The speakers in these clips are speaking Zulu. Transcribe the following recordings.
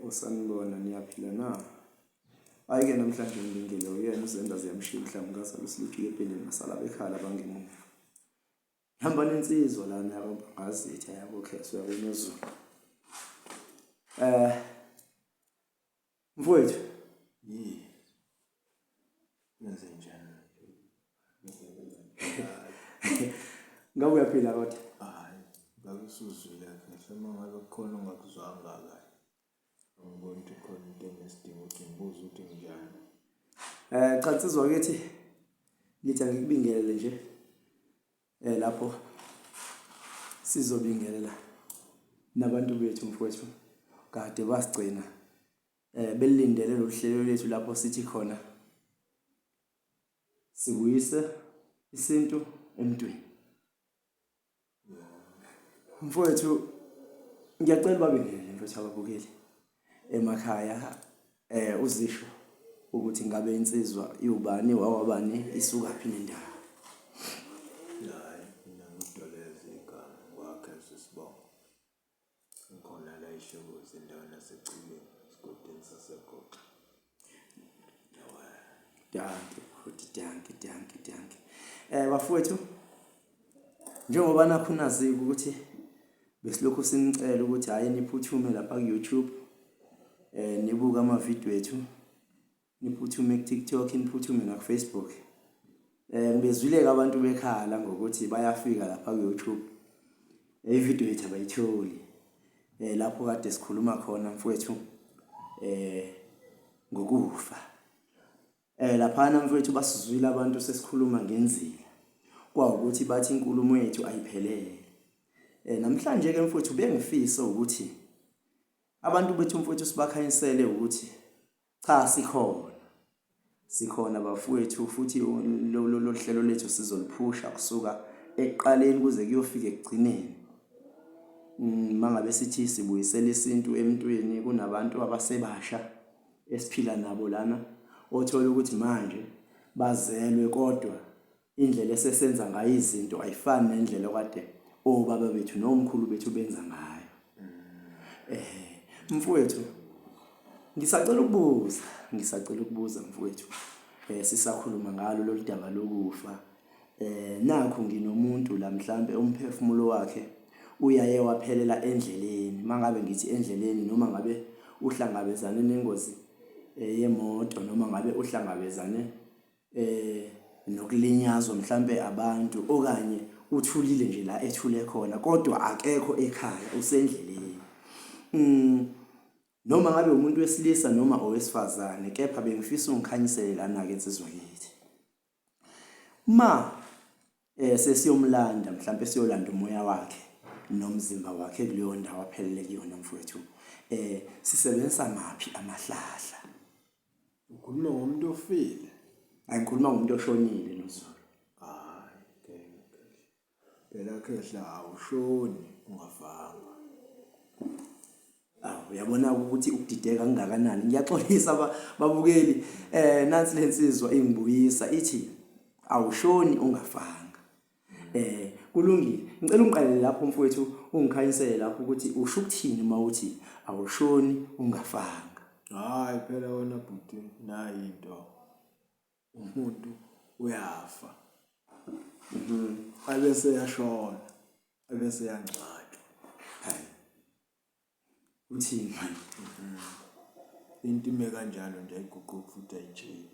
Usanibona niyaphila na? Ayike namhlanje ngingile uyena uZenda ziyamshiya mhlawumbe ngasalo silujile empeleni ngasala bekhala bangemuva. Hamba nensizwa lana yabo ngazithi yabo kheso yabenyuzulu. Mfowethu, Yenze njani? ngabe uyaphila kodwa? Hayi, ngakusuzwile kahle mangabe kukhona ongakuzwanga kahle. Ngibona ukuthi khona into enesidingo ukuthi ngibuze ukuthi njani. Cha nsizwa kithi ngithi angikubingelele nje. Lapho sizobingelela nabantu bethu mfowethu. Kade basigcina belilindele lo hlelo lethu lapho sithi khona sibuyise isintu emntwini. Mfowethu ngiyacela babingelele mfowethu ababukeli emakhaya uzisho ukuthi ngabe insizwa iubani wawabani isukaphi nendawo. Hayi, mina ngidoleze igama kwakhe sisibongo. Ngikhona la eShokozi endaweni yaseChileni, esigodini saseGoxa. Danke. Bafowethu njengoba nakhunazi ukuthi besilokhu sinicela ukuthi hayi niphuthume lapha ku YouTube nibuka ama video ethu, niphuthume ku TikTok, niphuthume na ku Facebook. Ngibezwile abantu bekhala ngokuthi bayafika lapha ku YouTube video yethu abayitholi. Lapho kade sikhuluma khona mfowethu ngokufa. Lapha na mfowethu basizwile abantu sesikhuluma ngenzila. Kwawukuthi bathi inkulumo yethu ayiphelele. Namhlanje ke mfowethu bengifisa ukuthi abantu bethu mfowethu sibakhanyisele ukuthi cha sikhona bafowethu futhi lo hlelo lethu sizoliphusha kusuka eqaleni kuze kuyofika ekugcineni. Mangabe sithi sibuyisela isintu emntwini kunabantu abasebasha esiphila nabo lana othola ukuthi manje bazelwe kodwa indlela esesenza ngayo izinto ayifani nendlela okade obaba bethu nomkhulu bethu benza ngayo. Mfowethu ngisacela ukubuza mfowethu sisakhuluma ngalo lo daba lokufa. Nakho nginomuntu la mhlambe umphefumulo wakhe uyaye waphelela endleleni. Mangabe ngithi endleleni noma ngabe uhlangabezane nengozi yemoto noma ngabe uhlangabezane nokulinyazwa mhlambe abantu okanye uthulile nje la ethule khona kodwa akekho ekhaya usendleleni. Noma ngabe umuntu wesilisa noma owesifazane kepha bengifisa ungikhanyisele lana ke insizwa kithi. Sesiyomlanda mhlambe siyolanda umoya wakhe nomzimba wakhe kuleyo ndawo aphelele kuyona mfowethu. Sisebenzisa maphi amahlahla? Ukhuluma ngomuntu ofile? Angikhuluma ngomuntu oshonile noZulu. Hayi, okay. Phela khehla awushoni ungafanga. Uyabona ukuthi ukudideka kangakanani. Ngiyaxolisa babukeli nansi lensizwa ingibuyisa ithi awushoni ungafanga. Kulungile. Ngicela ungiqalele lapho mfowethu ungikhanyisele lapho ukuthi usho ukuthini mawuthi awushoni ungafanga. Hayi phela wona bhuti nayi into. Umuntu uyafa. Abese yashona. Abese yangcwatshwa. Hayi. Uthini manje? Into ime kanjalo nje ayiguquki futhi ayijeli.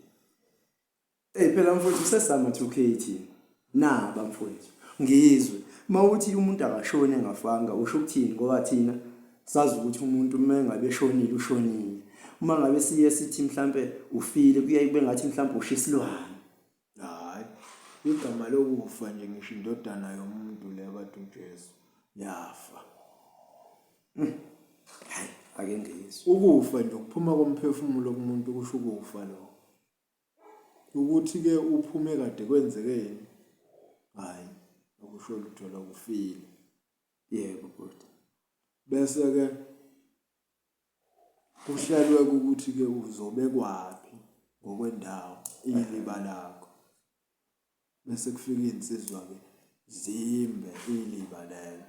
Phela mfowethu sesama 2K thina. Naba mfowethu. Ngizwe mawuthi umuntu akashoni engafanga usho ukuthini ngoba thina sazi ukuthi umuntu mengabe eshonile ushonile. Uma ngabe siye sithi mhlambe ufile kuyaye kube ngathi mhlambe ushisilwane. Hayi, igama lokufa nje ngisho indodana yomuntu le bathi uJesu yafa. Hayi ake ngizwe. Ukufa nje ukuphuma komphefumulo kumuntu kusho ukufa lo. Ukuthi ke uphume kade kwenzekeni. Hayi, ukusho uthola ufile. Yebo bhuti. Bese ke kuhlalwe ukuthi ke uzobekwapi ngokwendawo iliba lakho. Bese kufika insizwa ke zimbe iliba lelo.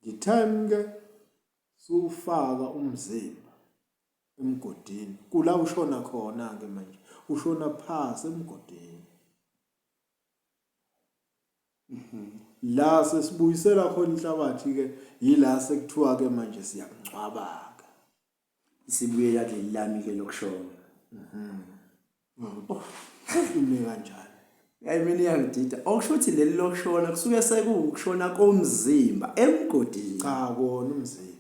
The time ke sufaka umzimba emgodini kula ushona khona ke manje ushona phasi emgodini la sesibuyisela khona inhlabathi ke yila sekuthiwa ke manje siyakungcwaba isibuye yadleli lami ke lokushona ime kanjani hayi mina iyangidida okusho ukuthi leli lokushona kusuke sekushona komzimba emgodini cha kona umzimba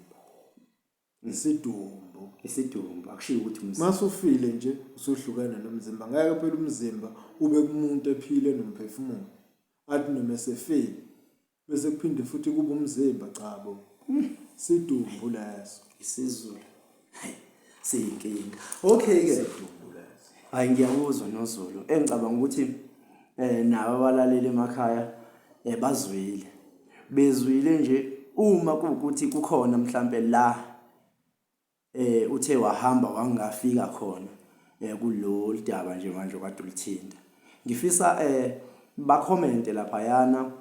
isidumbu akushiyo ukuthi umzimba masufile nje usuhlukene nomzimba ngeke phela umzimba ube kumuntu ephile nomphefumulo athi noma esefile bese kuphinde futhi kuba umzimba cha bo sidumbu leso isizulu hayi siyinkinga okay ke sidumbu leso hayi ngiyakuzwa noZulu engicabanga ukuthi nabo abalaleli emakhaya bezwile nje uma kuukuthi kukhona mhlambe la uthe wahamba wangafika khona kulo lidaba nje manje kade ulithinta ngifisa ba-comment lapha yana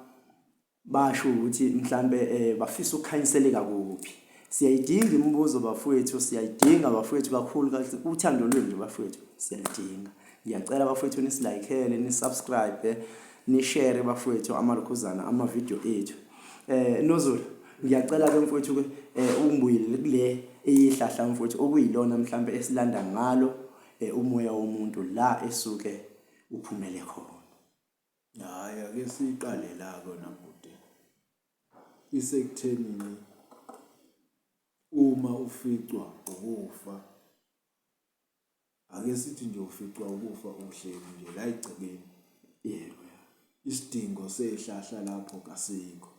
basho ukuthi mhlambe bafisa ukukhanyiseleka kuphi siyayidinga imibuzo bafowethu siyayidinga bafowethu kakhulu kahle uthando lwenu nje bafowethu siyalidinga ngiyacela bafowethu nisilike nisubscribe ni-share bafowethu amalokhuzana ama-video ethu noZulu ngiyacela ke mfowethu ke ungibuyele kule eyihlahla mfowethu okuyilona mhlambe esilanda ngalo umoya womuntu la esuke uphumele khona hayi ake siqale la kona mbuti isekuthenini uma uficwa ukufa ake sithi nje uficwa ukufa uhleli nje la igcekeni yebo isidingo sehlahla lapho kasikho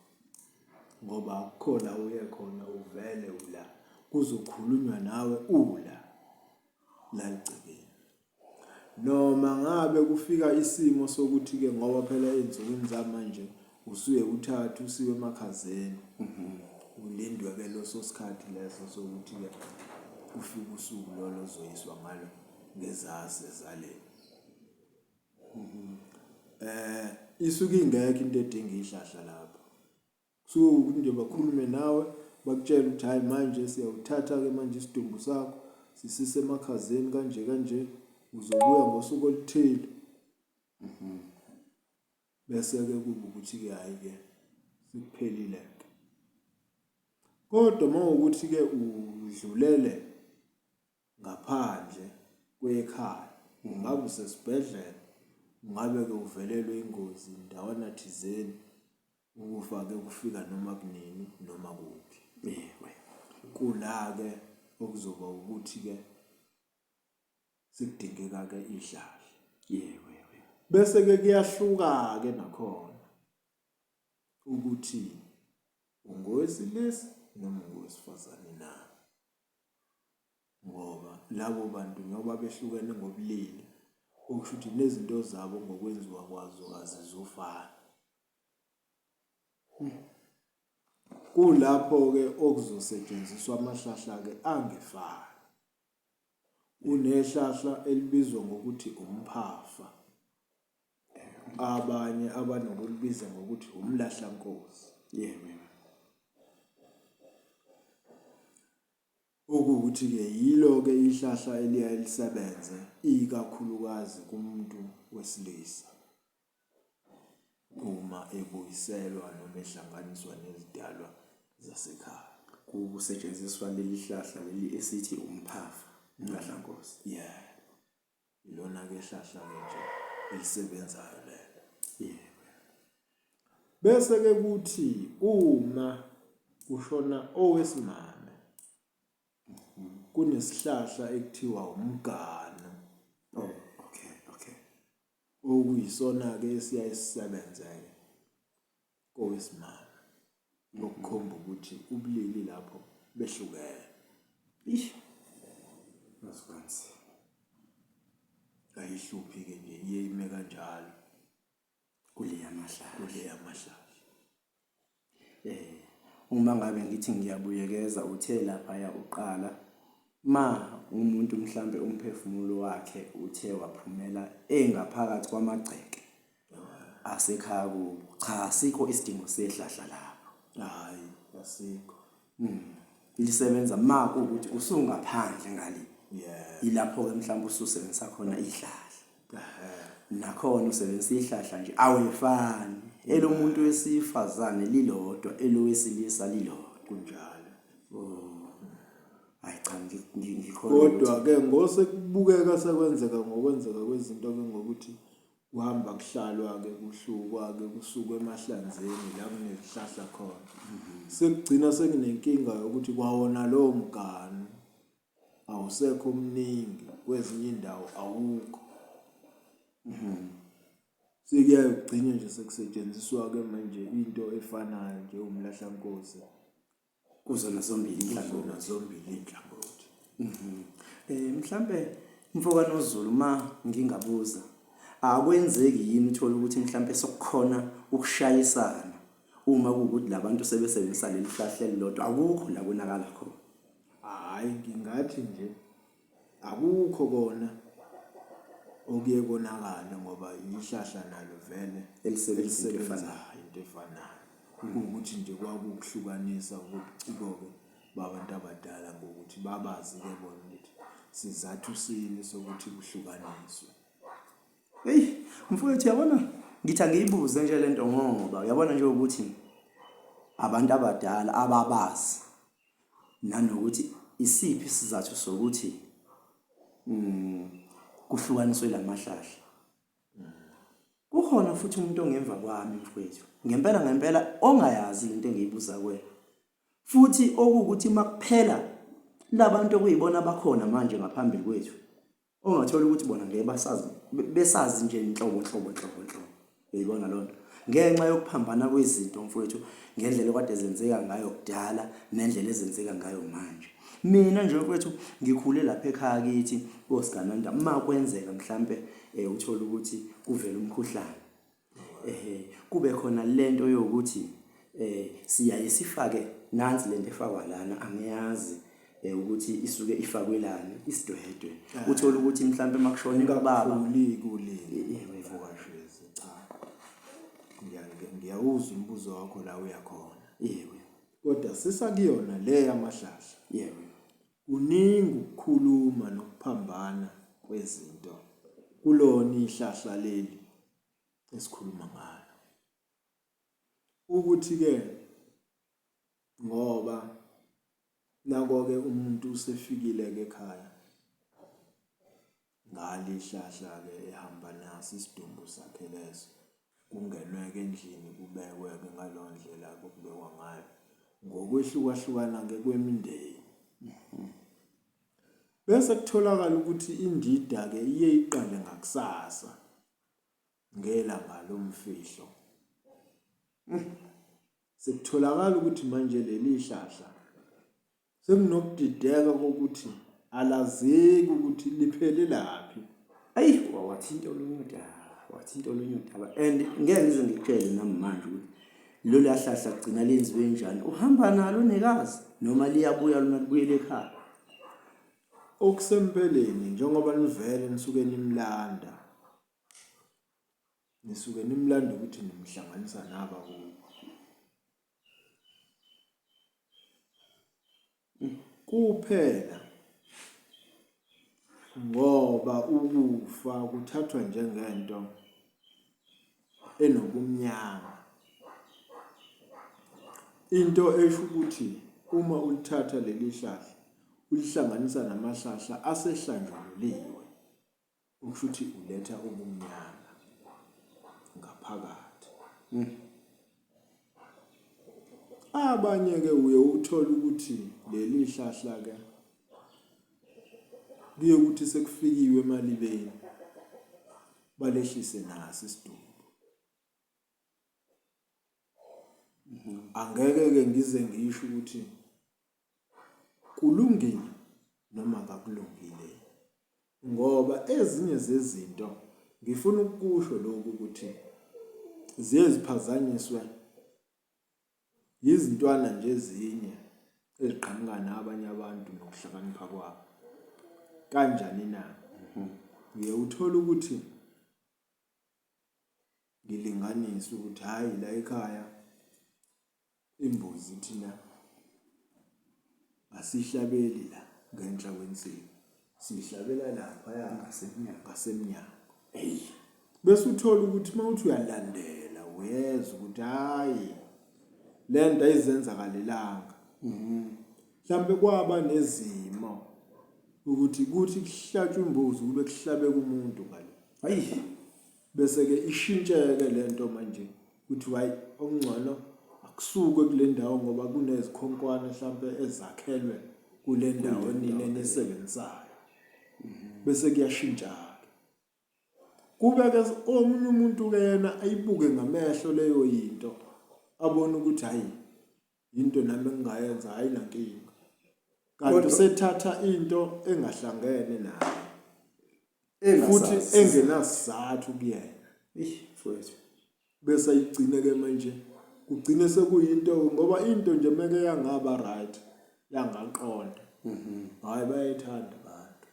ngoba akukhona uye khona uvele ula kuzokhulunywa nawe ula la igcekeni noma ngabe kufika isimo sokuthi ke ngoba phela ensukwini zamanje usuye uthatha usiwe emakhazeni ulindwe ke loso sikhathi leso sokuthi ke ufike usuku lolo zoyiswa ngalo ngezase zale isuke ingekho into edinga ihlahla lapho so nje bakhulume nawe bakutshela ukuthi hayi manje siyawuthatha ke manje isidumbu sakho sisise emakhazeni kanje uzobuya ngosuku oluthile bese ke kuba ukuthi ke hayi ke sikuphelile kodwa mawukuthi ke udlulele ngaphandle kwekhaya ungabe usesibhedlela ungabe ke uvelelwe ingozi ndawana thizeni ukufa ke kufika noma kunini noma kuphi yebo kula ke okuzoba ukuthi ke sikudingeka ke ihlahla yebo bese ke kuyahluka ke nakhona ukuthi ungowesilisa noma ungowesifazane na ngoba labo bantu noma behlukene ngobulili okusho ukuthi nezinto zabo ngokwenziwa kwazo azizofana kulapho ke okuzosetshenziswa amahlahla ke angefani unehlahla elibizwa ngokuthi umphafa abanye abanokulibiza ngokuthi umlahlankosi yebo ukuthi ke yilo ke ihlahla eliyalisebenze ikakhulukazi kumuntu wesilisa uma ebuyiselwa noma ehlanganiswa nezidalwa zasekhaya kusetshenziswa leli hlahla leli esithi umphafa umlahlankosi ilona ke ihlahla nje elisebenzayo lelo yebo bese ke kuthi uma kushona owesimame kunesihlahla ekuthiwa umganu okay okuyisona ke esiyasisebenza ke kowesimame ukukhomba ukuthi ubulili lapho behlukene nasikansi ayihluphi ke nje iyeme kanjalo kuleya mahlahla uma ngabe ngithi ngiyabuyekeza uthe lapha ya uqala ma umuntu mhlambe umphefumulo wakhe uthe waphumela engaphakathi kwamagceke asekhaya kubo cha asikho isidingo sehlahla lapho hayi asikho lisebenza maku ukuthi usungaphandle ngali yeah ilapho ke mhlawumbe ususebenzisa khona ihlahla nakhona usebenzisa ihlahla nje awefani elomuntu wesifazane lilodwa elowesilisa lilodwa kunjalo. hayi cha ngikholwa Kodwa ke ngosekubukeka sekwenzeka ngokwenzeka kwezinto ke ngokuthi kuhamba kuhlalwa ke kuhlukwa ke kusuka emahlanzeni la kunezihlahla khona. Sekugcina sekunenkinga yokuthi kwawona lo mganu awusekho omningi kwezinye indawo awukho. Sekuyaye kugcine nje sekusetshenziswa ke manje into efanayo nje umlahlankosi kuzona zombili inhlangothi. zombili inhlangothi. Mhlambe mfokana oZulu ma ngingabuza akwenzeki yini uthola ukuthi mhlambe sokukhona ukushayisana uma kuukuthi labantu sebesebenzisa leli hlahla elilodwa akukho la konakala khona. Hayi ngingathi nje akukho kona okuye konakala ngoba ihlahla nalo vele Elisebenza into into efanayo. Ukuthi nje kwakuhlukanisa ubuciko babantu abadala ngokuthi babazi ke bona ukuthi sizathu sini sokuthi kuhlukaniswe. Hey mfowethu yabona ngithi angiyibuze nje lento ngoba uyabona nje ukuthi abantu abadala ababazi nanokuthi isiphi isizathu sokuthi kuhlukaniswe lamahlahla. Kukhona futhi umuntu ongemva kwami mfowethu ngempela ongayazi into engiyibuza kuwe futhi okuwukuthi makuphela labantu okuyibona bakhona manje ngaphambili kwethu ongathola ukuthi bona ngeke besazi nje inhlobo uyibona lonto ngenxa yokuphambana kwezinto mfowethu ngendlela okade zenzeka ngayo kudala nendlela ezenzeka ngayo manje. Mina nje mfowethu ngikhule lapha ekhaya kithi koSigananda makwenzeka mhlambe uthola ukuthi kuvela umkhuhlane kube khona lento yokuthi siyaye sifake nansi lento efakwa lana angiyazi ukuthi isuke ifakwelana isidwedwe uthola ukuthi mhlambe makushona kababa uvukasheze cha ngiyawuzwa umbuzo wakho la uyakhona yebo kodwa sisakuyona le yamahlahla yebo kuningi ukukhuluma nokuphambana kwezinto kulona ihlahla leli esikhuluma ngalo ukuthi ke ngoba nako ke umuntu usefikile ke ekhaya ngalihlahla ke ehamba naso isidumbu sakhe leso kungenwe ke endlini kubekwe ke ngalondlela kubekwa ngayo ngokwehlukahlukana ke kwemindeni. Bese kutholakala ukuthi indida ke iye iqale ngakusasa ngelanga lomfihlo. Sekutholakala ukuthi manje leli hlahla sekunokudideka kokuthi alazeki ukuthi liphele laphi. ayi wathinta olunye udaba and ngeke ngize ngikutshele nami manje ukuthi lo lahlahla kugcina lenziwe njani uhamba nalo nekazi noma liyabuya lona libuyele ekhaya. Okusempeleni njengoba nivele nisuke nimlanda ukuthi nimhlanganisa naba kuphela ngoba ukufa kuthathwa njengento enobumnyama, into esho ukuthi uma ulithatha leli hlahla ulihlanganisa namahlahla asehlanjululiwe ukusho ukuthi uletha ubumnyama ngaphakathi. Abanye ke uye uthola ukuthi leli hlahla ke kuye ukuthi sekufikiwe emalibeni balehlise naso isidumbu. Angeke ke ngize ngisho ukuthi kulungile noma akakulungile ngoba ezinye zezinto ngifuna ukusho lokho ukuthi ziphazanyiswe izintwana nje ezinye eziqhamuka nabanye abantu nokuhlakanipha kwabo kanjani na. Uye uthola ukuthi ngilinganisa ukuthi hayi la ekhaya imbuzi thina asihlabeli la ngenhla kwensika, sihlabela lapha ngasemnyango. Hey, Bese uthola ukuthi mawuthi uyalandela uyezwa ukuthi hayi lento ayizenzakalelanga. Mhlambe kwaba nezimo ukuthi kuhlatshwe imbuzi kube kuhlabe kumuntu ngale. hayi, Bese ke ishintsheke lento manje ukuthi hayi okungcono akusuke kule ndawo ngoba kunezikhonkwane mhlambe ezakhelwe kule ndawo nini enisebenzayo. Bese kuyashintsha. Kube ke omunye umuntu ke yena ayibuke ngamehlo leyo yinto abone ukuthi hayi into nami engayenza hayi nankinga. Kanti sethatha into engahlangene naye futhi engenasizathu kuyena. Mfowethu. Bese ayigcine ke manje kugcine sekuyinto ngoba into nje meke yangaba right yangaqonda. Hayi bayayithanda abantu.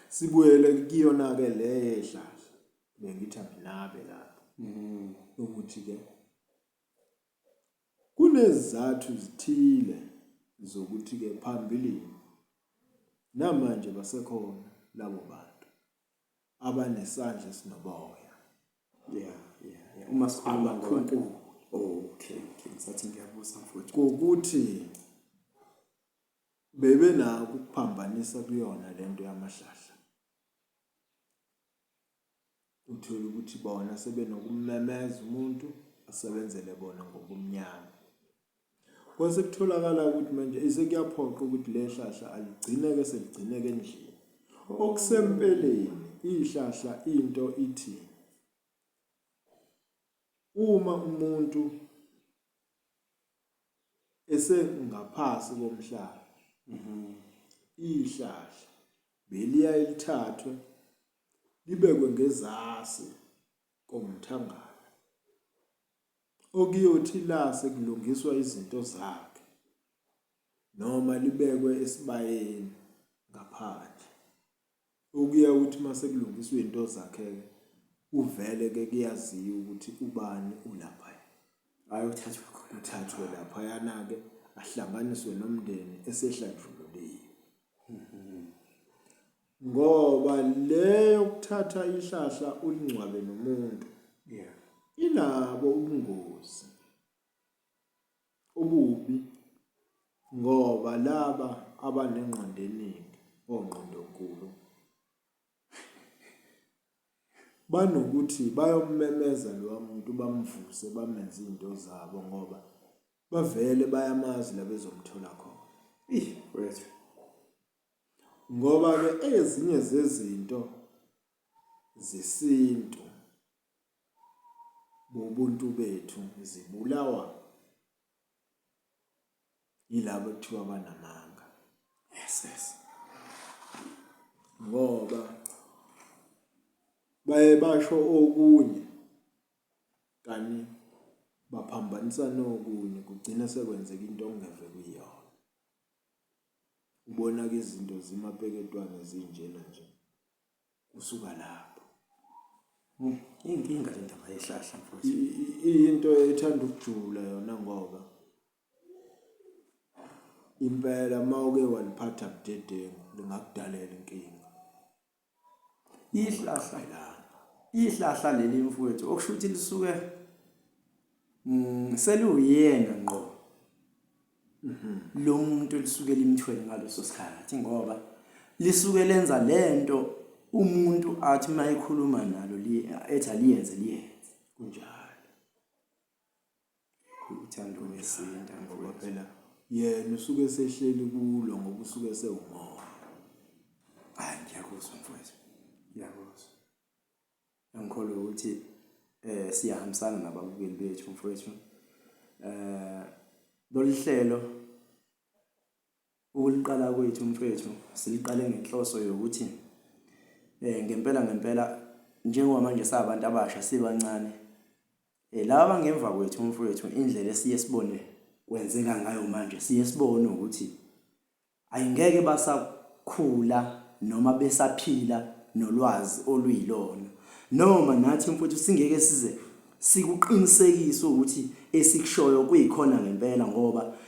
Sibuyele kuyona ke le hlahla bengithi anginabe lapho. Ukuthi ke kunezathu zithile zokuthi ke phambilini namanje basekhona labo bantu abanesandla sinoboya. Yeah. Uma sikhuluma ngabantu. Okay. Ngisathi ngiyabuza mfowethu. Kokuthi bebe nako ukuphambanisa kuyona lento yamahlahla. Uthola ukuthi bona sebenokummemeza umuntu asebenzele bona ngokumnyama. Kwase kutholakala ukuthi manje isekuyaphoqa ukuthi le hlahla aligcineke seligcineke endlini. Okusempeleni ihlahla into ithi uma umuntu esengaphasi komhlaba ihlahla beliya elithathwe libekwe ngezasi komthangala okuyothi la sekulungiswa izinto zakhe noma libekwe esibayeni ngaphandle okuya ukuthi mase kulungiswa izinto zakhe uvele ke kuyaziwa ukuthi ubani ulapha hayi uthathwe lapha yana ke ahlanganiswe nomndeni esehlandlululiwe. Ngoba leyo ukuthatha ihlahla ulingcwabe nomuntu inabo ubungozi obubi ngoba laba abanengqondo eningi ongqondo nkulu banokuthi bayommemeza lo muntu bamvuse bamenze izinto zabo ngoba bavele bayamazi la bezomthola khona. Wethu. Ngoba ke ezinye zezinto zesintu bobuntu bethu zibulawa yilabo ekuthiwa banamanga. Yes. Ngoba baye basho okunye kani baphambanisa nokunye kugcina sekwenzeka into ongeve kuyona. Ubona ke izinto zimapeketwane zinjena nje kusuka lapho. Inkinga le ndaba yehlahla mfowethu. Into ethanda ukujula yona ngoba impela mawuke waliphatha budedengu lingakudalela inkinga. Ihlahla leli mfowethu okusho ukuthi lisuke seluyena ngqo. Lo muntu lisuke limthwele ngaleso sikhathi ngoba lisuke lenza lento umuntu athi mayikhuluma nalo ethi aliyenze kunjalo. Uthando wesinta ngoba phela yena usuke esehleli kulo ngoba usuke sewumoya. Hayi ngiyakuzwa mfowethu. Ngiyakuzwa. Angikholwa ukuthi siyahambisana nababukeli bethu mfowethu. Lolihlelo ukuliqala kwethu mfowethu siliqale ngenhloso yokuthi ngempela njengoba manje sabantu abasha sibancane laba ngemva kwethu mfowethu indlela esiye sibone kwenzeka ngayo manje siye sibone ukuthi ayingeke basakhula noma besaphila nolwazi oluyilona noma nathi mfowethu singeke size sikuqinisekise ukuthi esikushoyo kuyikhona ngempela ngoba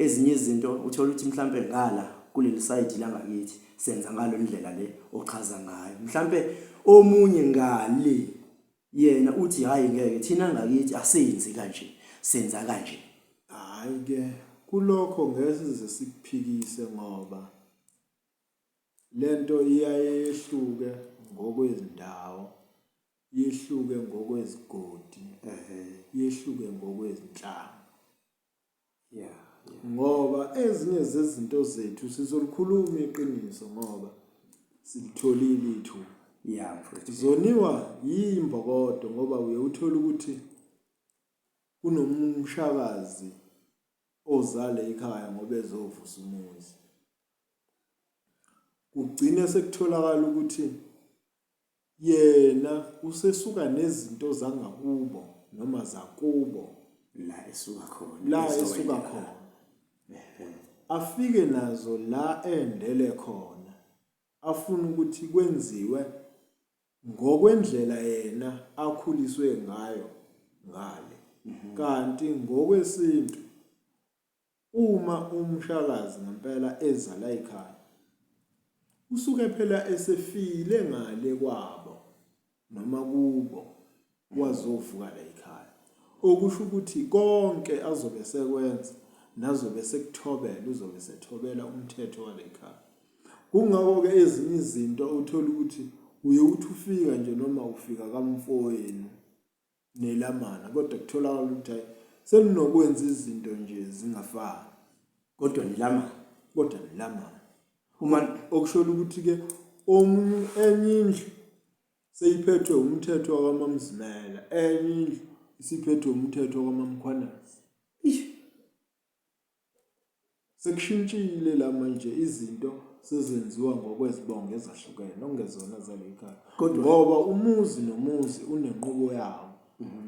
ezinye izinto uthola ukuthi mhlambe ngala kuleli side la ngakithi senza ngalo indlela le ochaza ngayo. Mhlambe omunye ngale yena uthi hayi ngeke thina ngakithi asenzi kanje, senza kanje. Hayi ke kulokho ngesize sikuphikise ngoba lento iyayehluke ngokwezindawo, yehluke ngokwezigodi, yehluke ngokwezinhlanga. Yeah. Ngoba ezinye zezinto zethu sizolikhuluma iqiniso ngoba silitholile ithuba. Yeah, mfowethu. Zoniwa yimbokodo ngoba uyawuthola ukuthi kunomshakazi ozale ekhaya ngoba ezovusa umuzi. Kugcine sekutholakala ukuthi yena usesuka nezinto zangakubo noma zakubo La esuka khona. Afike nazo la endele khona, afuna ukuthi kwenziwe ngokwendlela yena akhuliswe ngayo ngale. Kanti ngokwesintu uma umshakazi ngempela ezala ekhaya usuke phela esefile ngale kwabo noma kubo wazovuka la ekhaya, okusho ukuthi konke azobe sekwenza nazobe sekuthobela uzobe sethobela umthetho wale ekhaya. Kungakho ke ezinye izinto uthola ukuthi uye uthi ufika nje noma ufika kamfowenu nelamana kodwa kutholakala ukuthi hayi seninokwenza izinto nje zingafani Kodwa nilamana. Uma okushola ukuthi ke enye indlu seyiphethwe umthetho wakaMamzimela, enye indlu isiphethwe umthetho wakaMamkhwanazi. Sekushintshile la manje izinto sezenziwa ngokwezibongo ezahlukene okungezona zale ekhaya. Ngoba umuzi nomuzi unenqubo yawo.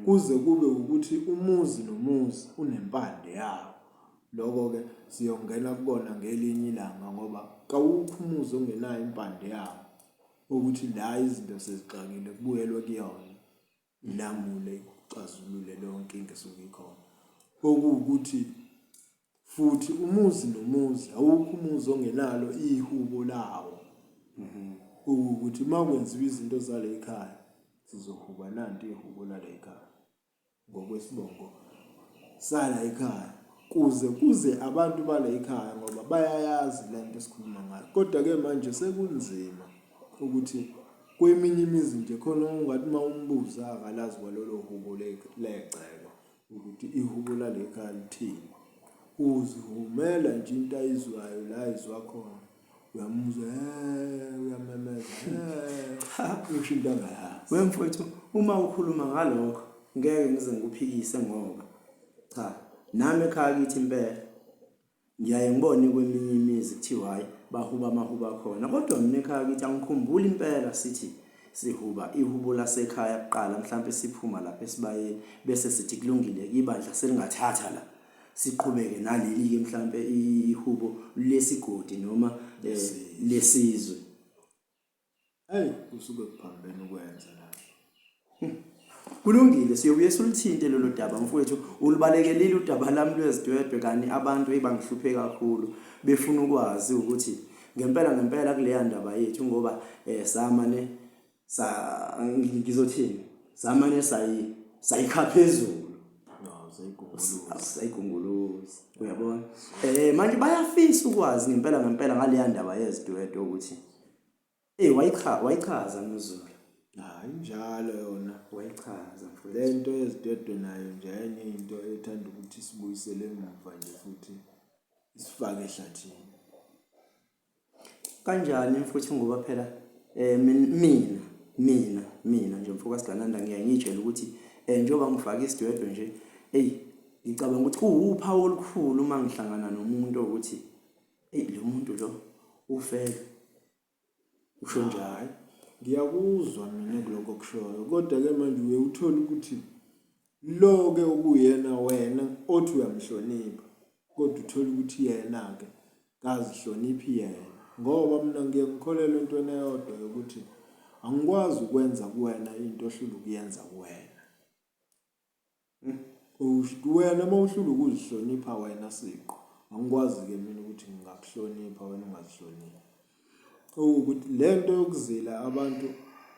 Kuze kube ukuthi umuzi nomuzi unempande yawo. Lokho ke siyongena kubona ngelinye ilanga ngoba kawukho umuzi ongenayo impande yawo ukuthi la izinto sezixakile kubuyelwe kuyona. Ilamule ucazulule lonke inkinga esuke ikhona. Okuwukuthi futhi umuzi nomuzi awukho umuzi ongenalo ihubo lawo. Ukuthi makwenziwa izinto zale ekhaya sizohuba nanti ihubo lale ekhaya ngokwesibongo sala ekhaya kuze abantu bale ekhaya ngoba bayayazi lento esikhuluma ngayo. Kodwa ke manje sekunzima ukuthi kweminye imizi nje khona ungathi mawumbuza akalazi kwalolo hubo legceke ukuthi ihubo lale ekhaya lithini. Uzihumela nje into ayizwayo la izwa khona, uyamuzwa uyamemeza usho into angayazi. Wemfowethu uma ukhuluma ngalokho ngeke ngize ngikuphikise ngoba cha nami ekhaya kithi impela ngiyaye ngibone kweminye imizi kuthiwa hayi bahuba amahuba khona, kodwa mina ekhaya kithi angikhumbuli impela sithi sihuba ihubo lasekhaya kuqala mhlawumbe siphuma lapha esibayeni bese sithi kulungile ibandla selingathatha la siqhubeke naleli ke mhlawumbe ihubo lesigodi noma lesizwe. Kusuke kuphambene ukwenza la. Kulungile siyobuye sulithinte lelo daba mfowethu, ulibalekelile udaba lami lwezidwedwe kani abantu ebangihluphe kakhulu befuna ukwazi ukuthi ngempela kuleya ndaba yethu ngoba samane ngizothini samane sayikha phezulu. Sayigunguluza uyabona. Manje bayafisa ukwazi ngempela ngaleya ndaba yezidwedwe ukuthi wayichaza noZulu. Hayi njalo yona wayichaza mfowethu. Lento yezidwedwe nayo nje enye into ethanda ukuthi sibuyisele emuva nje futhi isifake ehlathini. Kanjani mfowethu ngoba phela mina nje mfowethu kaSigananda ngiyaye ngitshela ukuthi njengoba ngifaka isidwedwe nje ngicabanga ukuthi kuwuphawu olukhulu uma ngihlangana nomuntu ukuthi lo muntu lo ufele usho njalo. Ngiyakuzwa mina kuloko kushoyo kodwa ke manje uye uthola ukuthi lo ke okuyena wena othi uyamhlonipha kodwa uthola ukuthi yena ke kazihloniphi yena ngoba mina ngiye ngikholelwa entweni eyodwa ukuthi angikwazi ukwenza kuwena into ohlula ukuyenza kuwena. Wena mawuhlula ukuzihlonipha wena siqo angikwazi-ke mina ukuthi ngingakuhlonipha wena ungazihloniphi. Ukuthi lento yokuzila abantu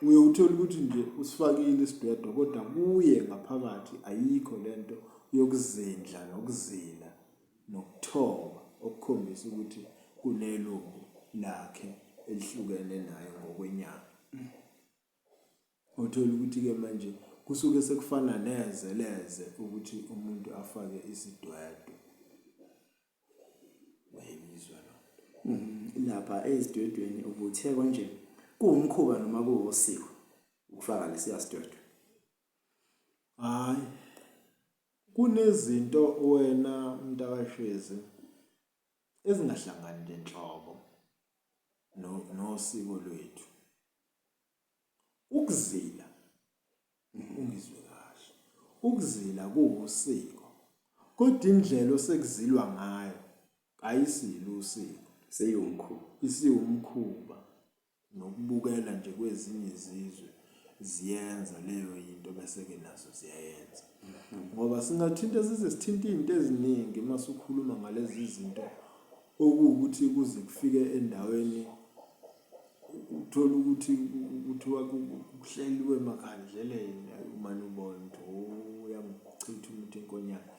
uye uthole ukuthi nje usifakile isidwedwe kodwa kuye ngaphakathi ayikho lento yokuzindla nokuzila nokuthoba okukhombisa ukuthi kunelungu lakhe elihlukene naye ngokwenyama. Uthola ukuthi-ke manje kusuke sekufana nezeleze ukuthi umuntu afake isidwedwe. Wayibizwa lo. Lapha ezidwedweni ubuthekwa nje kuwumkhuba noma kuwusiko ukufaka lesiya sidwedwe. Hayi. Kunezinto wena mntakashezi ezingahlangani nenhlobo nosiko lwethu. Ukuzila ungizwe kahle. Ukuzila kuwusiko. Kodwa indlela osekuzilwa ngayo ayisilo usiko, Seyumkhuba. isiwumkhuba nokubukela nje kwezinye izizwe ziyenza leyo yinto bese-ke nazo ziyayenza. Ngoba singathinta sithinta izinto eziningi mase ukhuluma ngalezi zinto okuwukuthi kuze kufike endaweni uthola ukuthi kuthiwa kuhleliwe emakhandleleni umane ubona ukuthi uyangichitha umuntu inkonyane.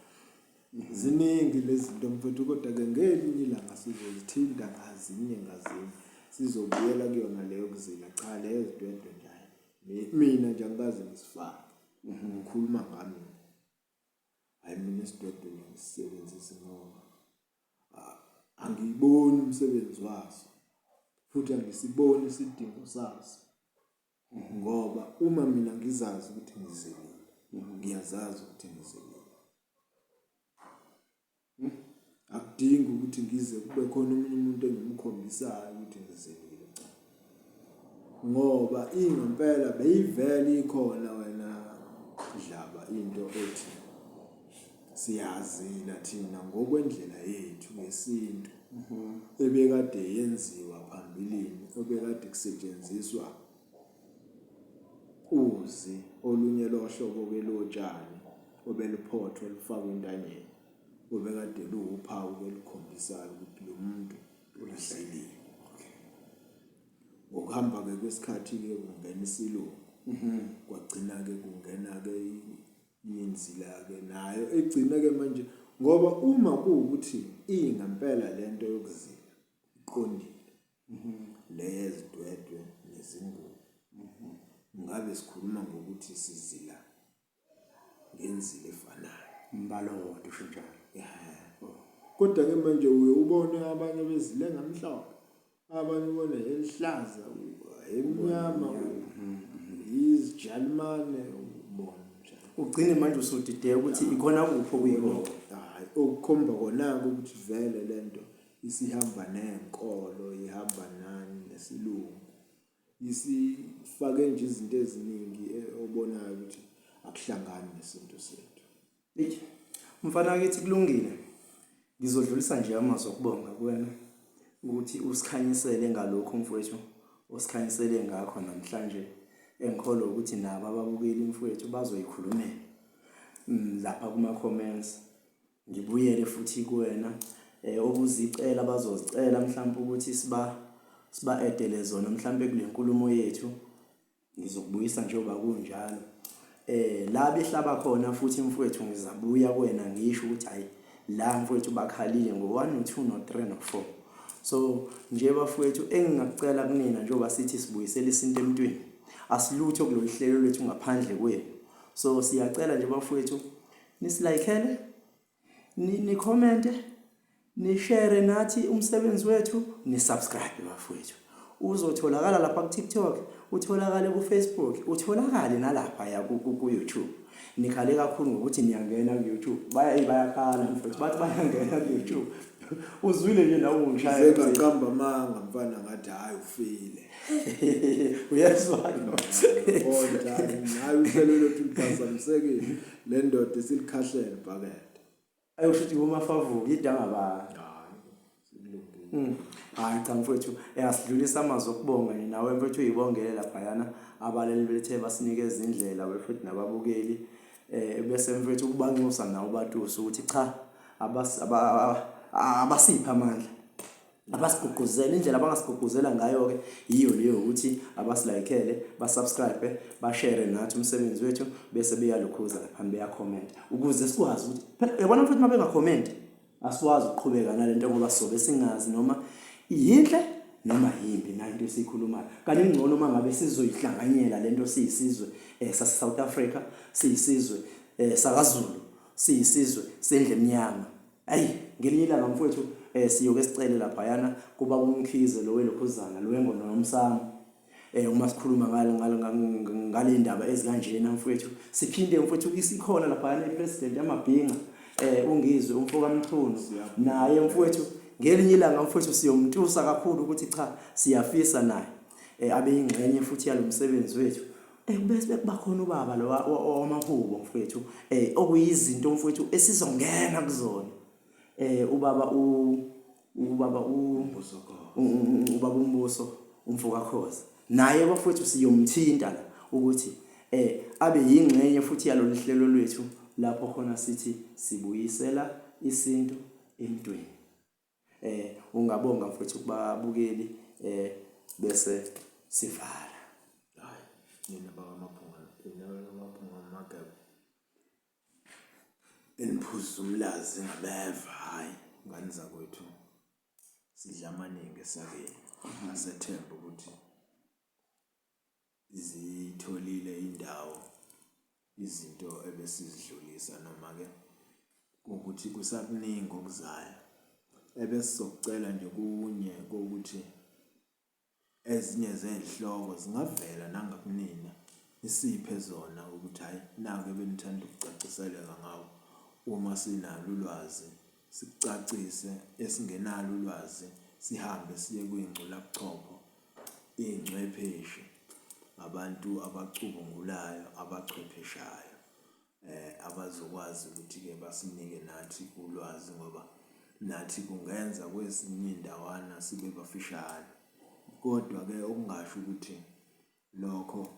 Ziningi lezi zinto mfethu kodwa-ke ngelinye ilanga sizozithinta ngazinye sizobuyela kuyona leyo kuzila. Cha, leyo zidwedwe njalo mina nje angikaze ngisifake. Ngikhuluma ngami. Hayi mina isidwedwe ngisebenzisa ngoba angiyiboni umsebenzi waso futhi angisiboni isidingo saso. Ngoba uma mina ngizazi ukuthi ngizilile, ngiyazazi ukuthi ngizilile. Akudingi ukuthi ngize kube khona omunye umuntu engimkhombisayo ukuthi ngizilile. Ngoba ingempela beyivele ikhona wena Dlaba into ethi siyazila thina ngokwendlela yethu yesintu ebekade yenziwa phambilini, obekade kusetshenziswa uzi olunye lohlobo-ke lotshani obeluphothwe lufakwe entanyeni, obekade luwuphawu elikhombisayo ukuthi lo muntu ulazilile. Ngokuhamba-ke kwesikhathi-ke kungena isilungu, kwagcina-ke kungena-ke inzila-ke nayo egcina-ke manje ngoba uma kuwukuthi ingempela lento yokuzila iqondile lezidwedwe nezingubo, ngabe sikhuluma ngokuthi sizila ngenzilo efanayo. Umbalo wodwa usho njalo. Kodwa-ke manje uye ubone abanye bezile ngamhlophe, abanye ubone elihlaza, emnyama, izijalimane, ubone njalo. Ugcine manje usudideka ukuthi ikhona kuphi okuyikho. Hayi, okukhomba kona-ke ukuthi vele lento isihamba nenkolo, ihamba nani nesilungu. Isifake nje izinto eziningi obonayo ukuthi akuhlangani nesintu sethu. Mfana wakithi kulungile. Ngizodlulisa nje amazwi okubonga kuwena ukuthi usikhanyisele ngalokho mfowethu osikhanyisele ngakho namhlanje. Engikholwa ukuthi nabo ababukeli mfowethu bazoyikhulumela lapha kuma comments. Ngibuyele futhi kuwena okuzicela bazozicela mhlawumbe ukuthi siba edele zona mhlawumbe kule nkulumo yethu. Ngizokubuyisa njengoba kunjalo. La behlaba khona futhi mfowethu ngizabuya kuwena ngisho ukuthi hayi la mfowethu bakhalile ngo1 no2 no3 no4. So nje bafowethu engingakucela kunina njengoba sithi sibuyisela isinto emntwini, asilutho kulolu hlelo lwethu ngaphandle kwenu. So siyacela nje bafowethu nisilikeele, ni comment, ni share nathi umsebenzi wethu, ni subscribe bafowethu. Uzotholakala lapha ku TikTok, utholakale ku Facebook, utholakale nalapha ya ku YouTube. Nikhale kakhulu ngokuthi niyangena ku YouTube. Bayakhala mfowethu bathi bayangena ku YouTube. Uzwile nje nawe ungishaya ngaqamba manga mfana ngathi hayi ufile. Uyezwa kodwa nayi uhlelo lwethu liphazamisekile le ndoda esilikhahlele ibhakede. Ayoshuthi kumafavu idanga ba. Hayi cha mfowethu eyasidlulisa amazwi okubonga nawe mfowethu uyibongele lapha yana abaleli bethe basinikeza indlela futhi nababukeli bese mfowethu ukubanxusa nawo batusa ukuthi cha abasipha amandla, abasigqugquzela. Indlela abangasigqugquzela ngayo ke yiyo leyo ukuthi abasilayikele, basubscribe, bashare nathi umsebenzi wethu bese beyalukhuza lapha beya-comment ukuze sikwazi ukuthi phela yabona mfethu uma benga-comment asikwazi ukuqhubeka nalento ngoba sobe singazi noma yinhle noma yimbi nayo into esiyikhulumayo. Kanti ngcono uma ngabe sizoyihlanganyela lento siyisizwe sase-South Africa, siyisizwe sakaZulu, siyisizwe sendle emnyama. Hayi ngelinye ilanga mfowethu siyoke sicele laphayana kuba uMkhize lo welokhuzana lo wengono nomsamo uma sikhuluma ngale ndaba ezikanjena mfowethu, siphinde mfowethu isikhona laphayana ipresident yamabhinqa ungizwe umfoka Mchunu naye mfowethu ngelinye ilanga mfowethu siyomntusa kakhulu ukuthi cha siyafisa naye abe yingxenye futhi yalomsebenzi wethu. Bese bakhona ubaba lo wamahubo mfowethu okuyizinto mfowethu esizongena kuzona. Ubaba uMbuso umfoka Khoza naye bafowethu siyomthinta la ukuthi abe yingxenye futhi yalo lihlelo lwethu lapho khona sithi sibuyisela isintu emntwini. Ungabonga mfowethu kubabukeli bese sivala. Hayi nina bakamaphunga Magaba eniphuza umlazi ngabeva. Hayi ngani zakwethu sidla amaningi esakeni, asethemba ukuthi zitholile indawo izinto ebesizidlulisa noma ke ukuthi kusakuningi okuzayo ebesizocela nje kunye kokuthi ezinye zezihloko zingavela nangakunina isiphe zona ukuthi hayi nake benithanda ukucaciseleka ngawo. Uma sinalo ulwazi sicacise, esingenalo ulwazi sihambe siye kwingcula buchopho, ingcwepheshi, abantu abacubungulayo, abachwepheshayo abazokwazi ukuthi ke basinike nathi ulwazi ngoba nathi kungenza kwezinye indawana sibe bafishane. Kodwa ke okungasho ukuthi lokho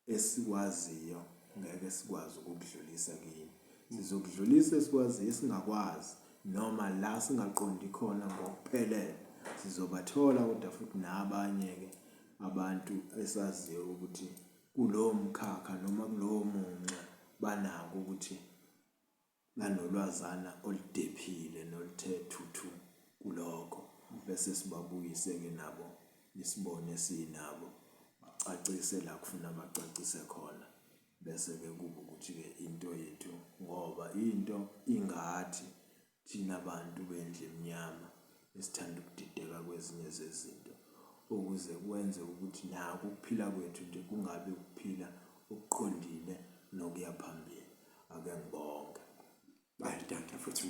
esikwaziyo ngeke sikwazi ukudlulisa kini. Sizokudlulisa esikwazi esingakwazi noma la singaqondi khona ngokuphelele sizobathola kodwa futhi nabanye ke abantu esaziyo ukuthi kulowo mkhakha noma kulowo munxa banako ukuthi nanolwazana oludephile noluthe thuthu kulokho. Bese sibabuyise ke nabo isibone sinabo bacacise la kufuna bacacise khona. Bese ke kuba ukuthi ke into yethu ngoba into ingathi thina abantu bendle emnyama esithanda ukudideka kwezinye zezinto ukuze kwenze ukuthi nako ukuphila kwethu nje kungabe ukuphila okuqondile nokuya phambili. Ake ngibonge. Hayi danke futhi